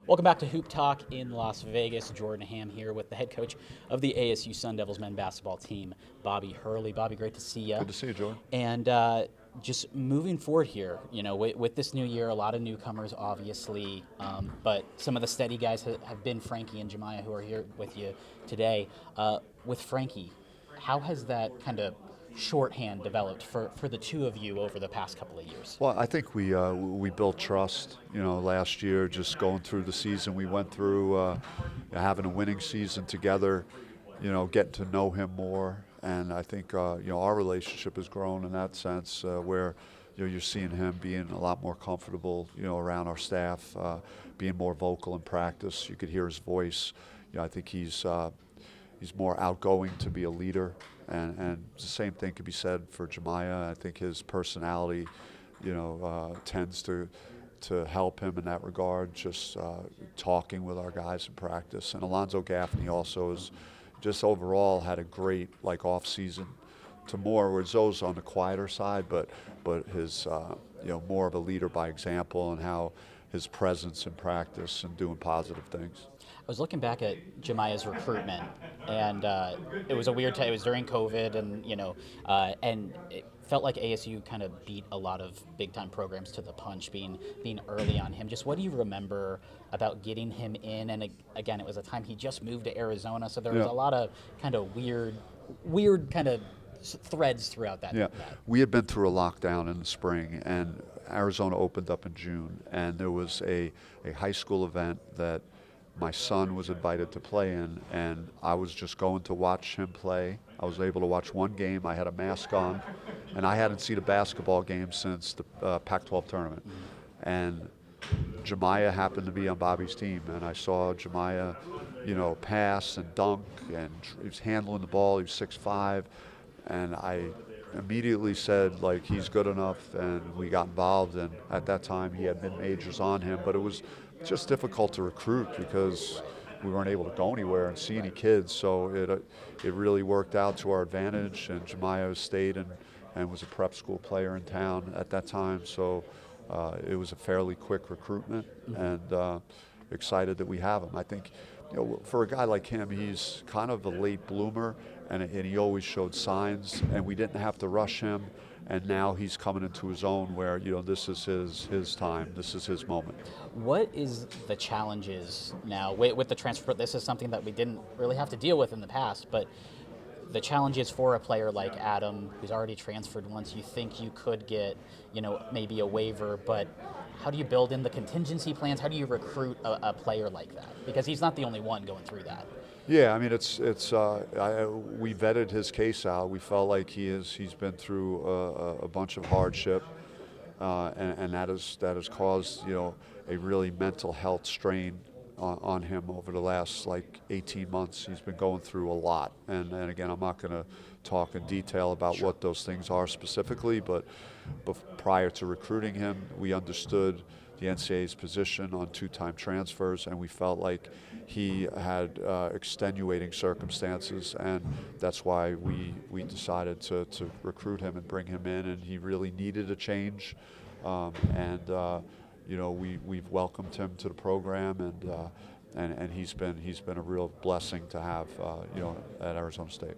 Welcome back to Hoop Talk in Las Vegas. Jordan Ham here with the head coach of the ASU Sun Devils men's basketball team, Bobby Hurley. Bobby, great to see you. Good to see you, Jordan. And just moving forward here, with this new year, a lot of newcomers, obviously, but some of the steady guys have been Frankie and Jemiah, who are here with you today. With Frankie, how has that kind of shorthand developed for the two of you over the past couple of years? Well, I think we built trust. Last year, just going through the season we went through, having a winning season together, getting to know him more, and I think our relationship has grown in that sense, where you're seeing him being a lot more comfortable, around our staff, being more vocal in practice. You could hear his voice. I think he's more outgoing to be a leader. And the same thing could be said for Jemiah. I think his personality, tends to help him in that regard, just talking with our guys in practice. And Alonzo Gaffney also has just overall had a great off season. Tamor, where Zoe's on the quieter side, but his more of a leader by example, and how his presence in practice and doing positive things. I was looking back at Jemiah's recruitment, and it was a weird time. It was during COVID, and it felt like ASU kind of beat a lot of big-time programs to the punch, being early on him. Just what do you remember about getting him in? And again, it was a time he just moved to Arizona, so there was a lot of kind of weird kind of threads throughout that. Yeah, we had been through a lockdown in the spring, and Arizona opened up in June, and there was a high school event that my son was invited to play in, and I was just going to watch him play. I was able to watch one game. I had a mask on, and I hadn't seen a basketball game since the Pac-12 tournament. And Jemiah happened to be on Bobby's team, and I saw Jemiah, pass and dunk, and he was handling the ball. He was 6'5", and I immediately said, he's good enough, and we got involved. And at that time, he had mid-majors on him, but it was just difficult to recruit because we weren't able to go anywhere and see any kids. So it really worked out to our advantage, and Jemiah stayed and was a prep school player in town at that time. So it was a fairly quick recruitment, and excited that we have him. I think, for a guy like him, he's kind of a late bloomer, and he always showed signs, and we didn't have to rush him. And now he's coming into his own where, this is his time, this is his moment. What is the challenges now with the transfer? This is something that we didn't really have to deal with in the past, but the challenges for a player like Adam, who's already transferred once, you think you could get, maybe a waiver, but how do you build in the contingency plans? How do you recruit a player like that? Because he's not the only one going through that. Yeah, I mean, we vetted his case out. We felt like he's been through a bunch of hardship, and that has caused a really mental health strain on him over the last 18 months. He's been going through a lot, and again, I'm not going to talk in detail about what those things are specifically, but prior to recruiting him, we understood the NCAA's position on two-time transfers, and we felt like he had extenuating circumstances, and that's why we decided to recruit him and bring him in, and he really needed a change, we've welcomed him to the program, and he's been a real blessing to have at Arizona State.